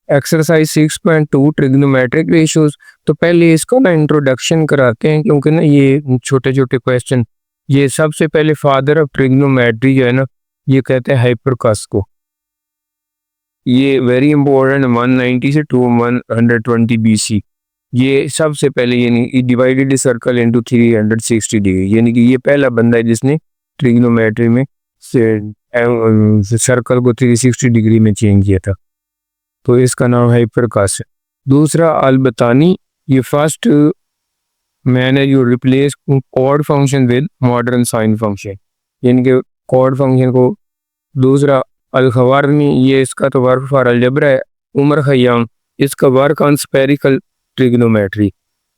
Exercise 6.2 trigonometric ratios. तो पहले इसका ना इंट्रोडक्शन कराते हैं, क्योंकि ना ये छोटे छोटे क्वेश्चन, ये सबसे पहले फादर ऑफ ट्रिग्नोमेट्री जो है ना, ये कहते हैं हाइपरकस को। ये वेरी इंपॉर्टेंट, 190 से 120 BC। ये सबसे पहले यानी डिवाइडेड सर्कल इनटू 360 डिग्री, यानी कि ये पहला बंदा है जिसने ट्रिग्नोमेट्री में सर्कल को 360 डिग्री में चेंज किया था। तो इसका नाम हाइपरकस है। दूसरा अल-बतानी, ये फर्स्ट मैन है जो replace chord function with modern sine function, यानी कि कॉर्ड फंक्शन को। दूसरा अल-खवारनी, ये इसका तो वर्क फॉर अलजबरा है। उमर खयाम, इसका वर्क ऑन स्फेरिकल ट्रिग्नोमेट्री।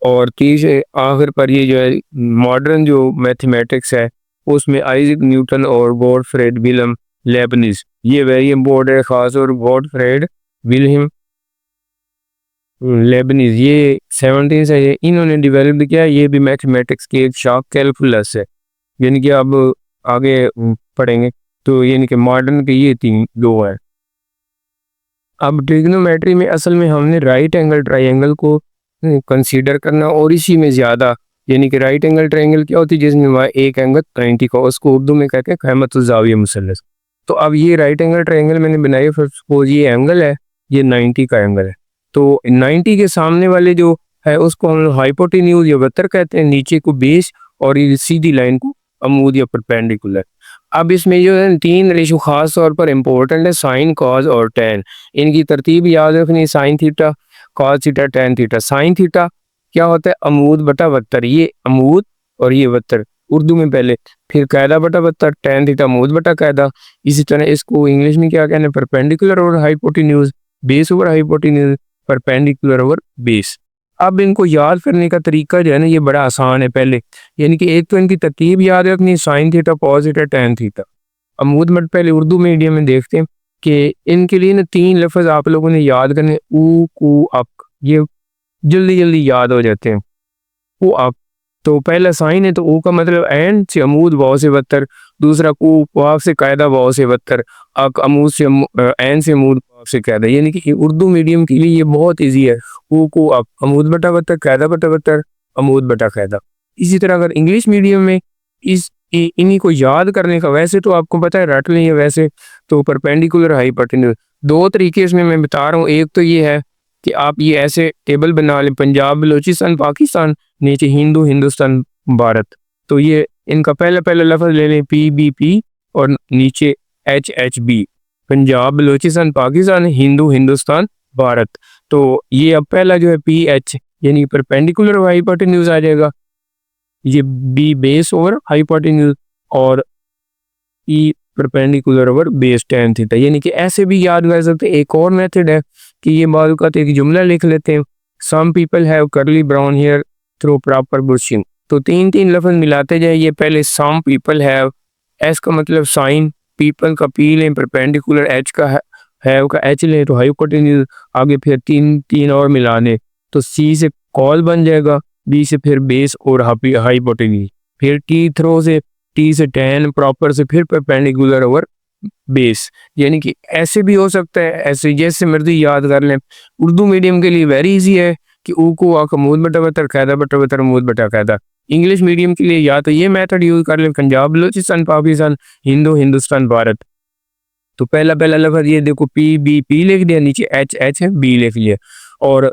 और तीसरे आखिर पर ये जो है मॉडर्न जो मैथमेटिक्स है उसमें आइजैक न्यूटन और गॉटफ्रेड विल्हेम लेबनिज, ये वेरी इंपॉर्टेंट है खास। और गॉटफ्रेड विल्हेम लेबनिज ये 17 से ये इन्होंने डेवलप किया। ये भी मैथमेटिक्स की एक शाख कैलकुलस है, यानी कि अब आगे पढ़ेंगे। तो यानी कि मॉडर्न के ये तीन दो हैं। अब ट्रिग्नोमेट्री में असल में हमने राइट एंगल ट्रायंगल को कंसीडर करना, और इसी में ज़्यादा, यानी कि राइट एंगल ट्रायंगल क्या होती है जिसमें वहाँ एक एंगल 90 का, उसको उर्दू में कहते हैं क़यामतुज़्ज़ाविया मुसल्लस। तो अब ये राइट एंगल ट्रायंगल मैंने बनाई, फिर सपोज ये एंगल है, ये 90 का एंगल है। तो 90 के सामने वाले जो है उसको हम हाइपोटेन्यूज या वतर कहते हैं, नीचे को बेस, और ये सीधी लाइन को अमूद या परपेंडिकुलर। अब इसमें जो है तीन रेशो खास तौर पर इम्पोर्टेंट है, साइन, कॉज और टैन। इनकी तरतीब याद रखनी, sine theta, cos theta, tan theta. Sine theta क्या होता है, अमूद बटा वत्तर, ये अमूद और ये वत्तर उर्दू में पहले, फिर कायदा बटा वत्तर, टैन थीटा अमूद बटा कायदा। इसी तरह इसको इंग्लिश में क्या कहते हैं, परपेंडिकुलर और hypotenuse, base over hypotenuse, perpendicular over base. अब इनको याद करने का तरीका जो है ना, ये बड़ा आसान है। पहले यानी कि एक तो इनकी तरतीब याद रखनी, sine theta, cos theta, tan theta, अमूद मट। पहले उर्दू मीडियम में देखते हैं कि इनके लिए ना तीन लफ्ज़ आप लोगों ने याद करने, ऊ, कू, अक, ये जल्दी जल्दी याद हो जाते हैं। ऊ, अक, तो पहला साइन है तो ऊ का मतलब एन से अमूद वाव से वत्तर, दूसरा कू वाव से कायदा वाव से वत्तर, अक अमूद से एन से अमूद वाव से कायदा। यानी कि उर्दू मीडियम के लिए ये बहुत इजी है, ऊ, कू, अक, अमूद बटा वत्तर, कायदा बटा वत्तर, अमूद बटा कायदा। इसी तरह अगर इंग्लिश मीडियम में इन्हीं को याद करने का, वैसे तो आपको पता है रट लें, वैसे तो परपेंडिकुलर हाइपोटेन्यूज। दो तरीके इसमें मैं बता रहा हूँ। एक तो ये है कि आप ये ऐसे टेबल बना लें, पंजाब, बलूचिस्तान, पाकिस्तान, नीचे हिंदू, हिंदुस्तान, भारत। तो ये इनका पहला पहला लफ्ज़ ले लें, PBP, और नीचे HHB, पंजाब, बलूचिस्तान, पाकिस्तान, हिंदू, हिंदुस्तान, भारत। तो ये अब पहला जो है PH यानी परपेंडिकुलर हाइपोटेन्यूज आ जाएगा, ये B बेस ओवर हाइपोटेन्यूज, और E perpendicular over base tan theta. यानी कि ऐसे भी याद कर सकते हैं। एक और मेथड है कि ये मालूमात एक जुमला लिख लेते हैं, some people have curly brown hair through proper brushing. तो तीन तीन लफ्ज़ मिलाते जाए। ये पहले सम पीपल हैव, एस का मतलब साइन, पीपल का पी लें, परपेंडिकुलर, एच का हैव का एच लें तो हाइपोटेन्यूज, आगे फिर तीन तीन और मिला लें तो सी से कॉल बन जाएगा, बी से फिर बेस और हाइपोटेन्यूज, फिर टी से टैन, प्रॉपर से फिर परपेंडिकुलर ओवर बेस। यानी कि ऐसे भी हो सकता है, ऐसे जैसे मर्जी याद कर लें। उर्दू मीडियम के लिए वेरी इजी है कि ऊ को आक अमूद बटा वत्तर, कायदा बटा वत्तर, अमूद बटा कायदा। इंग्लिश मीडियम के लिए या तो ये मेथड यूज कर लें, पंजाब, बलूचिस्तान, पाकिस्तान, हिंदू, हिंदुस्तान, भारत। तो पहला पहला लफ्ज़ ये देखो, PBP लिख दिया, नीचे HHB लिख लिया, और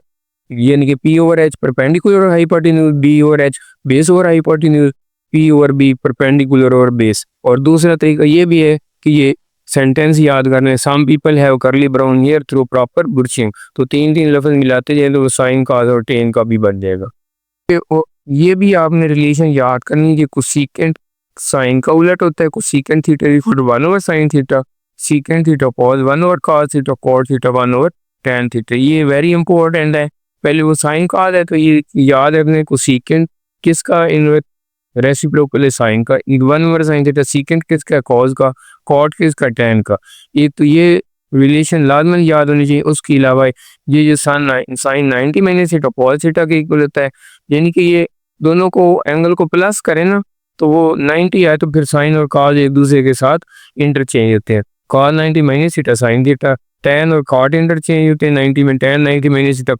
यानी कि P over H perpendicular hypotenuse, B over H base over hypotenuse, P over B perpendicular over base. और दूसरा तरीका ये भी है कि ये सेंटेंस याद करने, some people have curly brown hair through proper brushing. तो तीन तीन लफ्ज़ मिलाते जाए तो साइन, कॉज और टैन का भी बन जाएगा। ये भी आपने रिलेशन याद करनी है कि कोसेकेंट साइन का उलट होता है, cosecant theta equal to 1 over sine theta, secant theta cos 1 over cos theta, cot theta 1 over tan theta. ये वेरी इंपॉर्टेंट है। पहले वो साइन कॉस है तो ये याद रखने, कोसेकेंट किसका, इनवर्स रेसिप्रोकल है साइन का, 1 ओवर साइन थीटा, सीकेंट किसका, कॉस का, कॉट किसका, टैन का। एक तो ये रिलेशन लाजमन याद होनी चाहिए। उसके अलावा ये जो sine 90 minus theta cos theta के इक्वल होता है, यानी कि ये दोनों को एंगल को प्लस करें ना तो वो 90 आए तो फिर साइन और कॉस एक दूसरे के साथ इंटरचेंज होते हैं। Cos 90 minus theta sine theta, tan और cot इंटरचेंज होते हैं 90 में tan 90 minus theta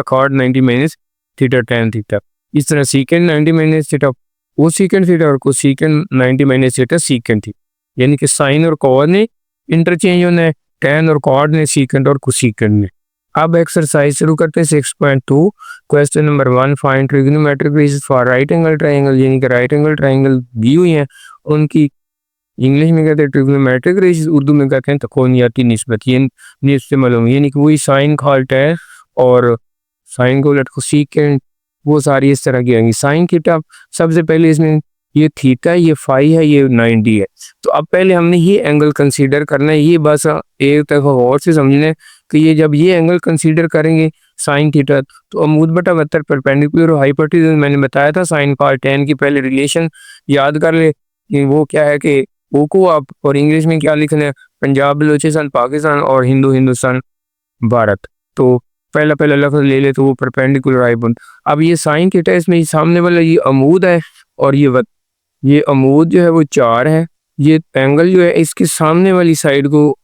cot 90 minus theta tan theta. इस तरह secant 90 minus theta cosecant theta और cosecant 90 minus theta secant theta. यानी कि साइन और कॉस ने इंटरचेंज होना है, tan और cot ने सीकेंट और कोसीकेंट ने। अब एक्सरसाइज शुरू करते हैं 6.2 question number 1 find trigonometric ratios for right angle triangle. यानी कि राइट एंगल ट्रायंगल दी हुई हैं, उनकी इंग्लिश में कहते हैं ट्रिग्नोमेट्रिक रेशियोज, उर्दू में कहते हैं तकोनियाती निस्बत। ये निस्बत मालूम यानी कि वही साइन कॉट है और साइन को उलट कोसेकेंट, वो सारी इस तरह की आएंगी। साइन थीटा सबसे पहले इसमें ये थीटा, ये फाई है, ये 90 है। तो अब पहले हमने ये एंगल कंसीडर करना है। ये बस एक तरफ और से समझना है कि ये जब ये एंगल कंसीडर करेंगे साइन थीटा, तो अमूद बटा बत्तर परपेंडिकुलर और हाइपोटेन्यूज मैंने बताया था साइन कॉट tan की पहले रिलेशन याद कर ले कि वो क्या है कि ओ को आप और इंग्लिश में क्या लिखना है, पंजाब बलूचिस्तान पाकिस्तान और हिंदू हिंदुस्तान भारत। तो पहला पहला लफ्ज ले ले तो वो परपेंडिकुलर हाइपोटेन्यूज। अब ये साइन थीटा, इसमें सामने वाला ये अमूद है और ये अमूद जो है वो 4 है। ये एंगल जो है इसके सामने वाली साइड को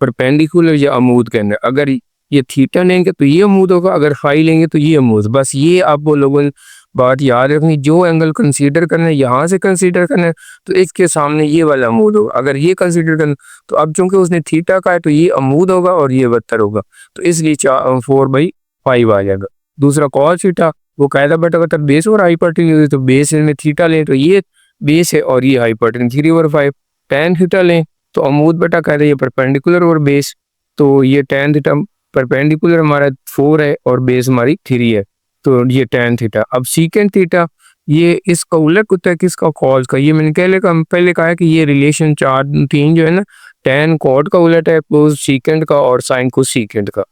परपेंडिकुलर या अमूद कहना है। अगर ये थीटा लेंगे तो ये अमूद होगा, अगर फाई लेंगे तो ये अमूद। बस ये आप वो लोगों ने बात याद रखनी, जो एंगल कंसीडर करना है यहाँ से कंसीडर करना है तो इसके सामने ये वाला अमूद होगा। अगर ये कंसीडर करना तो अब चूंकि उसने थीटा का है तो ये अमूद होगा और ये बत्तर होगा, तो इसलिए 4/5 आ जाएगा। दूसरा कॉस थीटा, वो कायदा बटा बत्तर बेस और हाइपोटेन्यूज, तो बेस में थीटा लें तो ये बेस है और ये हाइपोटेन्यूज 3/5। tan थीटा लें तो अमूद बटा कायदा ये परपेंडिकुलर और बेस, तो ये tan थीटा परपेंडिकुलर हमारा 4 है और बेस हमारी 3 है, तो ये tan थीटा। अब सीकेंट थीटा, ये इसका उलट होता है किसका, कॉस का। ये मैंने पहले कहा है कि ये रिलेशन 3 जो है ना, tan cot का उलट है, कोस सीकेंट का और साइन को सीकेंट का।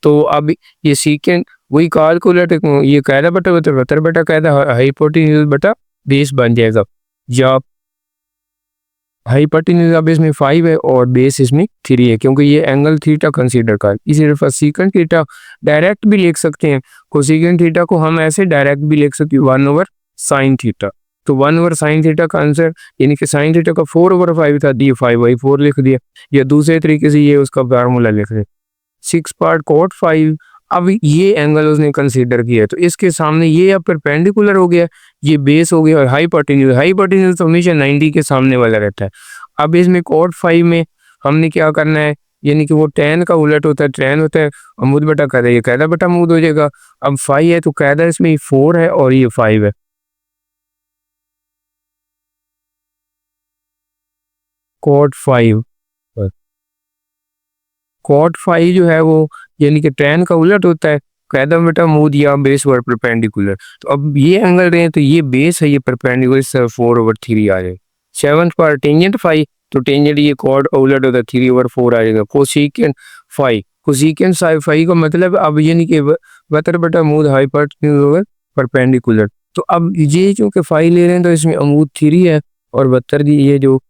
तो अब ये सीकेंट वही कॉल को उलट ये कायदा बटा बत्तर बटा कायदा हाइपोटेन्यूज बटा बेस बन जाएगा। या हाइपोटेन्यूज अब इसमें 5 है और बेस इसमें 3 है, क्योंकि ये एंगल थीटा कंसीडर कर। इसी तरह सीकेंट थीटा डायरेक्ट भी लिख सकते हैं, कोसेकेंट थीटा को हम ऐसे डायरेक्ट भी लिख सकते हैं 1/sin थीटा। तो 1/sin थीटा का आंसर यानी कि साइन थीटा का 4/5 था, दिए 5/4 लिख दिया, या दूसरे तरीके से ये उसका फार्मूला लिख रहे 6 पार्ट cot 5। अब ये एंगल उसने कंसीडर किया है तो इसके सामने ये अब परपेंडिकुलर हो गया, ये बेस हो गया और हाइपोटेन्यूज तो हमेशा 90 के सामने वाला रहता है। अब इसमें cot 5 में हमने क्या करना है, यानी कि वो tan का उलट होता है, tan होता है अमूद बटा कायदा, ये कायदा बटा अमूद हो जाएगा। अब 5 है तो कायदा इसमें 4 है और ये 5 है। cot 5 जो है वो यानी कि tan का उलट होता है, कायदा बटा अमूद या बेस वर परपेंडिकुलर। तो अब ये एंगल रहे तो ये बेस है, ये परपेंडिकुलर 4/3 आ जाएगा। 7th पार्ट टेंजेंट 5, तो टेंजेंट ये cot उलट होता है 3/4 आ जाएगा। कोसेकेंट 5 का मतलब अब यानी कि बत्तर बटा अमूद हाइपोटेन्यूज परपेंडिकुलर। तो अब ये चूंकि 5 ले रहे हैं तो इसमें अमूद 3 है और बत्तर की ये जो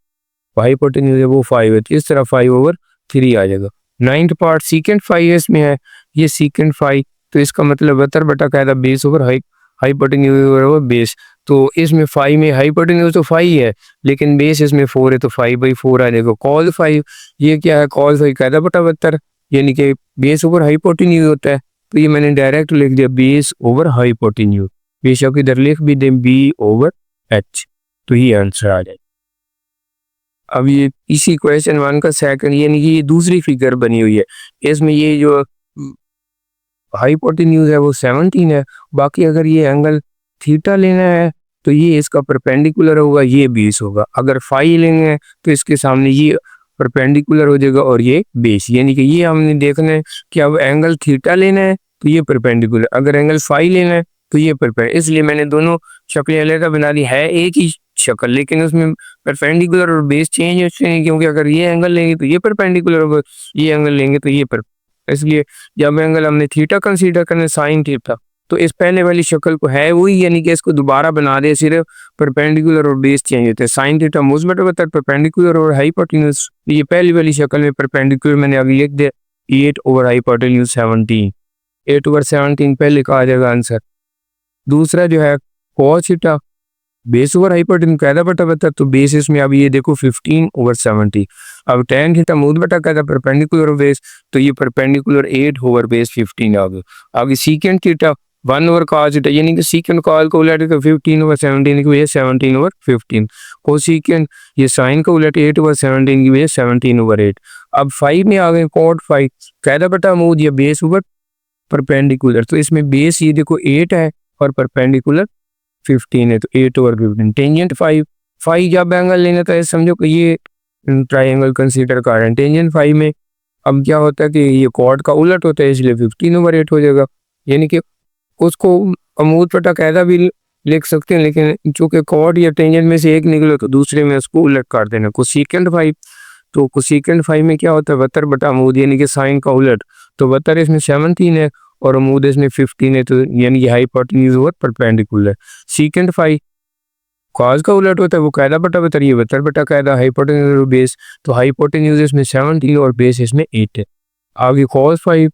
हाइपोटेन्यूज है वो 5 है, तो इस तरह 5/3 आ जाएगा। 9th पार्ट सीकेंट 5 इसमें है, ये सीकेंट 5, तो इसका मतलब बत्तर बटा कायदा बेस ओवर हाइपोटेन्यूज बेस। तो इसमें 5 में हाइपोटेन्यूज तो 5 है लेकिन बेस इसमें 4 है, तो 5/4 आ जाएगा। cos 5, ये क्या है, cos 5 कायदा बटा बत्तर यानी कि बेस ओवर हाइपोटेन्यूज होता है, तो ये मैंने डायरेक्ट लिख दिया बेस ओवर हाइपोटेन्यूज। बेशक इधर लिख भी दें B/H, तो ये आंसर आ जाए। अब ये इसी क्वेश्चन 1 का सेकंड यानी कि ये दूसरी फिगर बनी हुई है, इसमें ये जो हाइपोटेन्यूज है वो 17 है। बाकी अगर ये एंगल थीटा लेना है तो ये इसका परपेंडिकुलर होगा, ये बेस होगा। अगर फाई लेंगे तो इसके सामने ये परपेंडिकुलर हो जाएगा और ये बेस, यानी कि ये हमने देखना है कि अब एंगल थीटा लेना है तो ये परपेंडिकुलर, अगर एंगल फाई लेना है तो ये परपेंडिकुलर। इसलिए मैंने दोनों शक्लें अलग बना दी, है एक ही शक्ल लेकिन उसमें परपेंडिकुलर और बेस चेंज होते हैं, क्योंकि अगर ये एंगल लेंगे तो ये परपेंडिकुलर होगा, ये एंगल लेंगे तो ये इसलिए जब एंगल हमने थीटा कंसीडर करने साइन थीटा, तो इस पहले वाली शक्ल को है वही, यानी कि इसको दोबारा बना दे, सिर्फ परपेंडिकुलर और बेस चेंज होते हैं। साइन थीटा मुस्बत बता परपेंडिकुलर और हाइपोटेन्यूज, ये पहली वाली शक्ल में परपेंडिकुलर मैंने अभी लिख दिया 8/हाइपोटेन्यूज 17, 8/17 पहले का आ जाएगा आंसर। दूसरा जो है cos theta, base over hypotenuse कायदा बटा वेक्टर, तो बेस इसमें अब ये देखो 15/70। अब tan थीटा अमूद बटा कायदा परपेंडिकुलर बेस, तो ये परपेंडिकुलर 8 ओवर बेस 15 आ गया। आगे secant theta 1 over cos theta, यानी कि सीकेंट कॉल को उलट के 15/17 की वजह 17/15। कोसीकेंट ये साइन को उलट 8/17 की वजह 17/8। अब 5 में आ गए cot 5 कायदा बटा अमूद या बेस ओवर परपेंडिकुलर, तो इसमें बेस ये देखो 8 है और परपेंडिकुलर 15 है, तो 8/15। टेंजेंट 5 जब एंगल लेना था समझो कि ये ट्राइंगल कंसीडर कर रहे हैं। टेंजेंट 5 में अब क्या होता है कि ये कॉर्ड का उलट होता है, इसलिए 15/8 हो जाएगा। यानी कि उसको अमूद बटा कायदा भी लिख सकते हैं, लेकिन चूंकि कॉर्ड या टेंजेंट में से एक निकले तो दूसरे में उसको उलट कर देना। कोसेकेंट 5, तो कोसेकेंट 5 में क्या होता है वतर बटा अमूद, यानी कि साइन का उलट, तो वतर इसमें 17 है और अमूद इसमें 15 है, तो यानी कि hypotenuse over perpendicular. Secant 5 cos का उलट होता है, वो कायदा बटा वतर, ये वतर बटा कायदा, हाइपोटेन्यूज बेस, तो हाइपोटेन्यूज इसमें 17 और बेस इसमें 8 है। आगे कॉस 5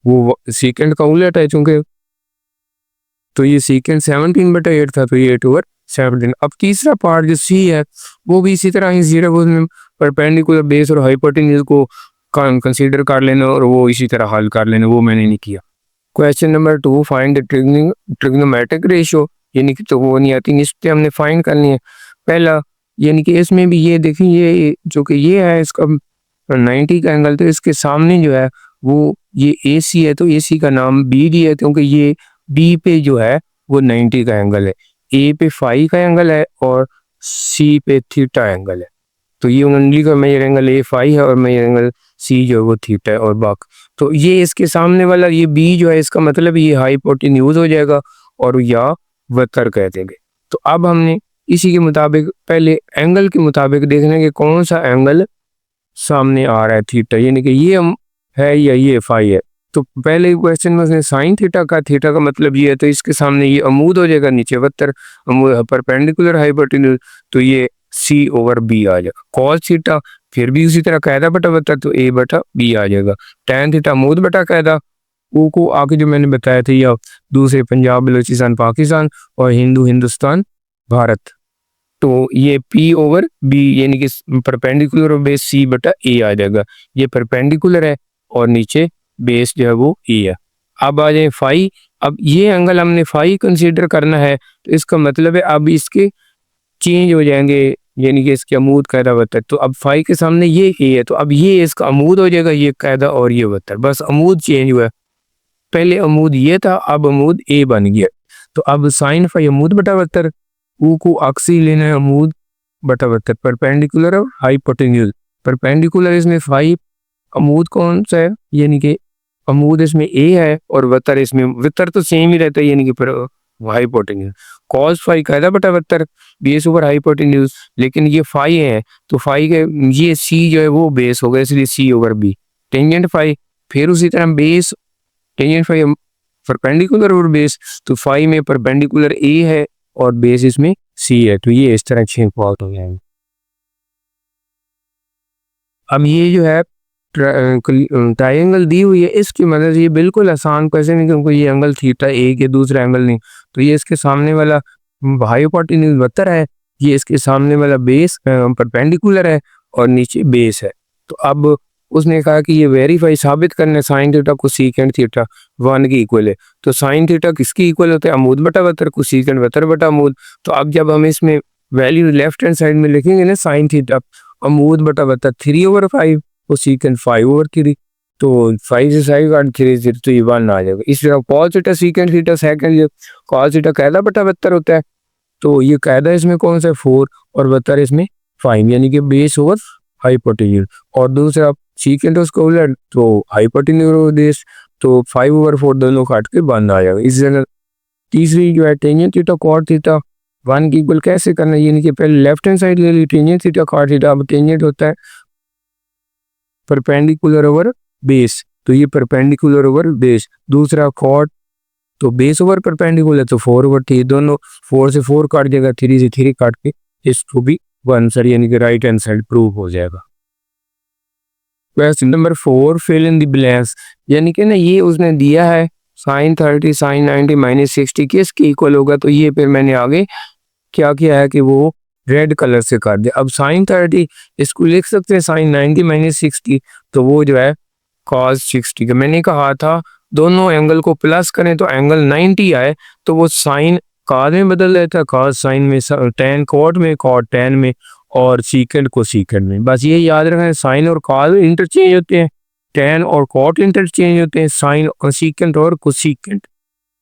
वो सीकेंट का उलट है चूंकि, तो ये सीकेंट 17/8 था, तो ये 8/17। अब तीसरा पार्ट जो सी है वो भी इसी तरह ही जीरो में परपेंडिकुलर बेस और हाइपोटेन्यूज को कंसीडर कर लेना और वो इसी तरह हल कर लेना, वो मैंने नहीं किया। Question number 2, find the trigonometric ratio, यानी कि तो वो नहीं आती, इस पे हमने फाइंड करनी है। पहला यानी कि इसमें भी ये देखिए, ये जो कि ये है इसका 90 का एंगल, तो इसके सामने जो है वो ये AC है, तो AC का नाम BD है, क्योंकि ये B पे जो है वो 90 का एंगल है, A पे फाई का एंगल है और C पे थीटा एंगल है। तो ये ओनली का मेजर एंगल A फाई है और मेजर एंगल C जो है वो थीटा है और बाकी, तो ये इसके सामने वाला ये B जो है इसका मतलब ये हाइपोटेन्यूज हो जाएगा और या वक्र कह देंगे। तो अब हमने इसी के मुताबिक पहले एंगल के मुताबिक देखने के कौन सा एंगल सामने आ रहा है थीटा, यानी कि ये है या ये फाई है। तो पहले क्वेश्चन में उसने साइन थीटा का मतलब ये है, तो इसके सामने ये अमूद हो जाएगा, नीचे वक्र परपेंडिकुलर हाइपोटेन्यूज, तो ये C/B आ जाएगा। कॉस थीटा फिर भी उसी तरह कायदा बटा वक्र, तो A/B आ जाएगा। टैन थीटा अमूद बटा कायदा, वो को आगे जो मैंने बताया था, या दूसरे पंजाब बलोचिस्तान पाकिस्तान और हिंदू हिंदुस्तान भारत, तो ये P/B यानी कि परपेंडिकुलर और बेस C/A आ जाएगा। ये परपेंडिकुलर है और नीचे बेस जो है वो A है। अब आ जाए फाई, अब ये एंगल हमने फाई कंसीडर करना है, तो इसका मतलब है अब इसके चेंज हो जाएंगे, यानी कि इसके अमूद कायदा वतर, तो अब फाई के सामने ये A है, तो अब ये इसका अमूद हो जाएगा, ये कायदा और ये वतर, बस अमूद चेंज हुआ है। पहले अमूद ये था, अब अमूद A बन गया। तो अब साइन फाई अमूद बटा वतर, ऊ को अक्सी लेना है अमूद बटा वतर, परपेंडिकुलर और हाइपोटेन्यूज। परपेंडिकुलर इसमें फाई, अमूद कौन सा है, यानी कि अमूद इसमें A है और वतर इसमें, वतर तो सेम ही रहता है यानी कि हाइपोटेन्यूज। कॉस फाई कायदा बटा वतर बेस ओवर हाइपोटेन्यूज, लेकिन ये फाई है तो फाई के ये C जो है वो बेस होगा, इसलिए C/B। टेंजेंट फाई फिर उसी तरह बेस, टेंजेंट फाई परपेंडिकुलर और बेस, तो फाई में परपेंडिकुलर A है और बेस इसमें C है, तो ये इस तरह 6 फॉल्ट हो जाएंगे। अब ये जो है ट्रायंगल दी हुई है, इसकी मदद से ये बिल्कुल आसान कैसे नहीं, क्योंकि ये एंगल थीटा एक है, दूसरा एंगल नहीं, तो ये इसके सामने वाला हाइपोटेन्यूज वतर है, ये इसके सामने वाला बेस परपेंडिकुलर है और नीचे बेस है। तो अब उसने कहा कि ये वेरीफाई साबित करने साइन थीटा को सीकेंट थीटा 1 की इक्वल है, तो साइन थीटा किसकी इक्वल होता है, अमूद बटा वतर को सीकेंट वतर बटा अमूद। तो अब जब हम इसमें वैल्यू लेफ्ट हैंड साइड में लिखेंगे ना, साइन थीटा अमूद बटा वतर 3/5 और सीकेंट 5/3, तो 5 से साइड काट 3 से, तो ये 1 आ जाएगा। इस तरह cos theta secant theta second, cos theta कायदा बटा वतर होता है, तो ये कायदा इसमें कौन सा है 4 और वतर इसमें 5, यानी कि बेस ओवर हाइपोटेन्यूज। और दूसरा सीकेंट उसका उलट, तो हाइपोटेन्यूज और बेस, तो 5/4 दोनों काट के 1 आ जाएगा। इस तरह तीसरी जो है टेंजेंट थीटा कॉट थीटा 1 की इक्वल कैसे करना है, यानी कि पहले लेफ्ट हैंड साइड ले ली टेंजेंट थीटा कॉट थीटा, अब टेंजेंट होता है परपेंडिकुलर ओवर बेस, तो ये परपेंडिकुलर ओवर बेस। दूसरा कॉट, तो बेस ओवर परपेंडिकुलर, तो 4/3, दोनों 4 से 4 काट देगा, 3 से 3 काट के इसको भी 1 सर, यानी कि राइट हैंड साइड प्रूव हो जाएगा। Question number 4, fill in the blanks, यानी कि ना ये उसने दिया है sin 30 sin 90 -60 किसके इक्वल होगा, तो ये फिर मैंने आगे क्या किया है कि वो रेड कलर से कर दे। अब साइन 30 इसको लिख सकते हैं साइन 90 माइनस 60, तो वो जो है कॉस 60 का। मैंने कहा था दोनों एंगल को प्लस करें तो एंगल 90 आए, तो वो साइन कॉस में बदल जाता है, कॉस साइन में, टेन कॉट में, कॉट टेन में, और सीकेंड को सीकेंड में। बस ये याद रखें, साइन और कॉस इंटरचेंज होते हैं, टेन और कॉट इंटरचेंज होते हैं, साइन और सीकेंड और कोसीकेंड।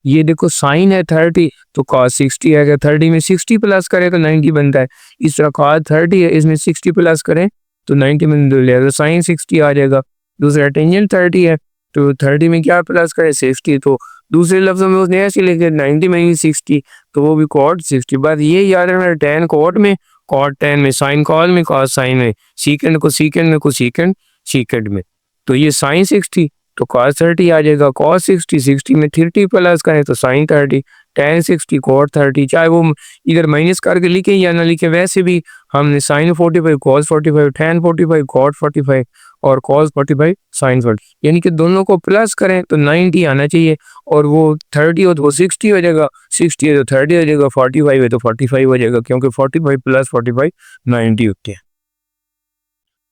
ये देखो साइन है 30 तो कॉस 60 है, 30 में 60 प्लस करें तो 90 बनता है। इस तरह कॉस 30 है, इसमें 60 प्लस करें तो 90 में बदल जाएगा, साइन 60 आ जाएगा। दूसरा टेंजेंट 30 है तो 30 में क्या प्लस करें 60, तो दूसरे लफ्जों में उसने ऐसे लिखे 90 में 60, तो वो भी कॉट 60। बस ये याद रखना, टेन कॉट में, कॉट टेन में, साइन कॉस में, कॉस साइन में, सीकेंड को सीकेंड में, को सीकेंड सीकेंड में। तो ये साइन 60 तो कॉस 30 आ जाएगा, कॉस 60, 60 में 30 प्लस करें तो साइन 30, टेन 60 कॉट 30। चाहे वो इधर माइनस करके लिखे या ना लिखे, वैसे भी हमने साइन 45 कॉस 45, टेन 45 कॉट 45 और कॉस 45 साइन 40, यानी कि दोनों को प्लस करें तो 90 आना चाहिए। और वो 30 हो तो वो 60 हो जाएगा, 60 है तो 30 हो जाएगा, 45 है तो 45 हो जाएगा, क्योंकि 45 प्लस 45 90 होते हैं।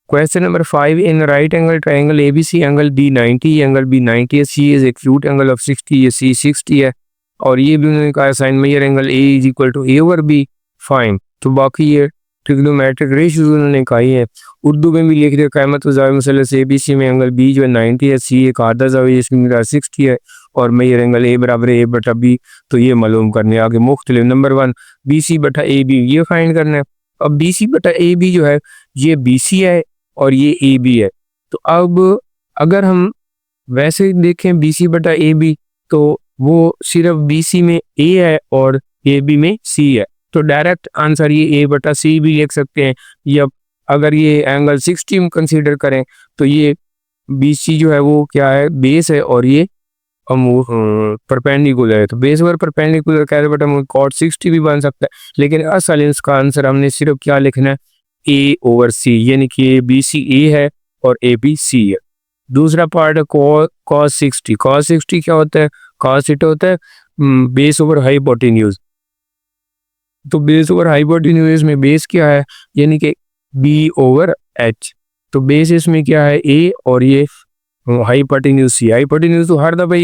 Question number 5. In right angle triangle ABC, angle B 90, angle B 90 है, C is acute angle of 60 है, C 60 है, और ये भी उन्होंने कहा sine major angle A is equal to A over B, fine. तो बाकी ये ट्रिग्नोमेट्रिक रेशियोज उन्होंने कही है, उर्दू में भी लिख दिया। क़यामत ज़ाविया मसलस ABC में एंगल B जो है 90 है, C एक आधा ज़ाविया जिसकी मिक़दार 60 है, और मेजर एंगल A बराबर A बटा B, तो ये मालूम करने आगे मुख्तलिफ। नंबर 1 BC बटा AB ये फाइंड करना है। अब BC बटा AB जो है ये BC है और ये ए बी है। तो अब अगर हम वैसे देखें BC बटा ए बी, तो वो सिर्फ BC में A है और AB में C है, तो डायरेक्ट आंसर ये A बटा C भी लिख सकते हैं। या अगर ये एंगल 60 कंसीडर करें तो ये BC जो है वो क्या है, बेस है, और ये परपेंडिकुलर है, तो बेस और परपेंडिकुलर कह रहे बटा कॉट 60 भी बन सकता है। लेकिन असल इसका आंसर हमने सिर्फ क्या लिखना है, A ओवर C, यानी कि BC A है और AB C है। दूसरा पार्ट है cos 60। cos 60 क्या होता है, cos थीटा होता है बेस ओवर हाइपोटेन्यूज। तो बेस ओवर हाइपोटेन्यूज में बेस क्या है, यानी कि B ओवर H, तो बेस इसमें क्या है A और ये हाइपोटेन्यूज C। हाइपोटेन्यूज तो हर दफा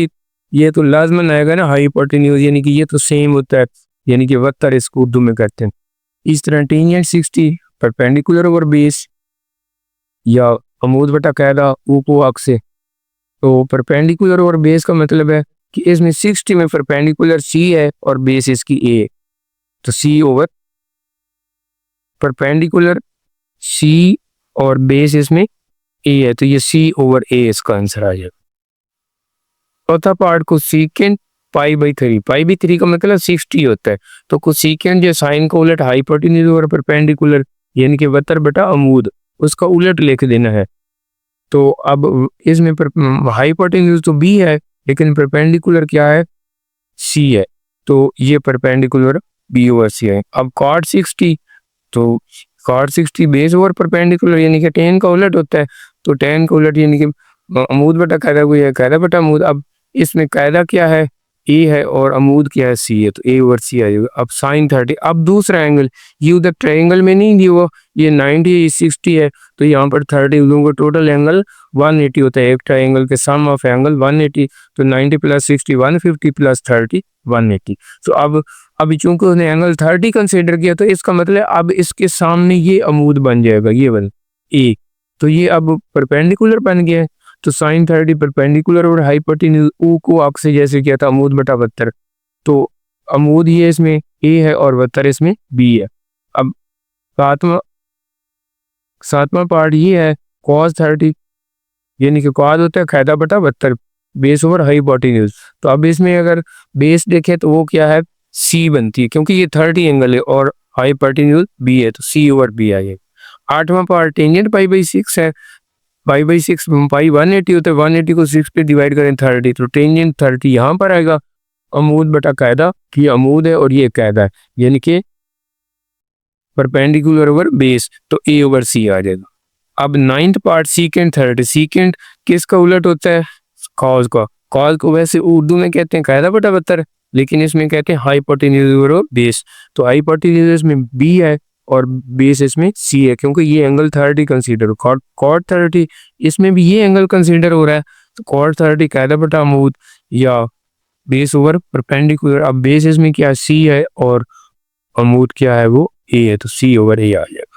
ये तो लाजमन आएगा ना हाइपोटेन्यूज, यानी कि ये तो सेम होता है, यानी कि वक्र इसको उर्दू में कहते हैं। इस तरह टेंजेंट 60 परपेंडिकुलर ओवर बेस या अमूद बटा कायदा ऊ को अक्स से, तो परपेंडिकुलर ओवर बेस का मतलब है कि इसमें 60 में परपेंडिकुलर C है और बेस इसकी A, तो C ओवर परपेंडिकुलर C और बेस इसमें A है, तो ये C ओवर A इसका आंसर आ जाएगा। चौथा पार्ट को सीकेंड पाई बाई 3, पाई बाई 3 का मतलब 60 होता है, तो कोसेकेंड जो साइन को उलट हाइपोटेन्यूज ओवर परपेंडिकुलर, यानी कि वतर बटा अमूद, उसका उलट लिख देना है। तो अब इसमें हाइपोटेन्यूज तो B है, लेकिन परपेंडिकुलर क्या है, C है, तो ये परपेंडिकुलर B ओवर C है। अब कॉट 60, तो कॉट 60 बेस ओवर परपेंडिकुलर, यानी कि टेन का उलट होता है, तो टेन का उलट यानी कि अमूद बटा कायदा कोई है, कायदा बटा अमूद। अब इसमें कायदा क्या है, A है, और अमूद क्या है, C है, तो A ओवर C आ जाएगा। अब साइन 30। अब दूसरा एंगल ये उधर ट्रायंगल में नहीं दिया हुआ, ये 90 है, 60 है, तो यहाँ पर 30 दोनों का टोटल एंगल 180 होता है। एक ट्रायंगल के सम ऑफ एंगल 180, तो 90 प्लस 60 150 प्लस 30 180। तो अब चूंकि उसने एंगल 30 कंसिडर किया, तो इसका मतलब अब इसके सामने ये अमूद बन जाएगा, ये बन A, तो ये अब परपेंडिकुलर बन गया है। तो साइन 30 परपेंडिकुलर और हाइपोटेन्यूज ऊ को अक्स से जैसे किया था अमूद बटा वत्तर, तो अमूद ये इसमें A है और वत्तर इसमें B है। अब सातवां पार्ट ये है cos 30, यानी कि cos होता है कायदा बटा वत्तर बेस ओवर हाइपोटेन्यूज। तो अब इसमें अगर बेस देखें तो वो क्या है, C बनती है, क्योंकि ये 30 एंगल है और हाइपोटेन्यूज B है, तो C ओवर B आएगा। आठवां पार्ट टेंजेंट पाई बाई 6 है, पाई बाई 6 पाई 180 होता है, 180 को 6 पे डिवाइड करें 30, तो टेंजेंट 30 यहाँ पर आएगा। अमूद बटा कायदा, ये अमूद है और ये कायदा है, यानी कि परपेंडिकुलर ओवर बेस, तो A ओवर C आ जाएगा। अब 9th पार्ट सीकेंड 30। सीकेंड किसका उलट होता है, कॉस का। कॉस को वैसे उर्दू में कहते हैं कायदा बटा वत्तर, लेकिन इसमें कहते हैं हाइपोटेन्यूज ओवर बेस। तो हाइपोटेन्यूज इसमें बी है और बेस इसमें सी है, क्योंकि ये एंगल 30 कंसीडर कॉट 30, इसमें भी ये एंगल कंसीडर हो रहा है। तो कॉट 30 कायदा बटा अमूद या बेस ओवर परपेंडिकुलर। अब बेस इसमें क्या सी है और अमूद क्या है वो ए है, तो सी ओवर ए आ जाएगा।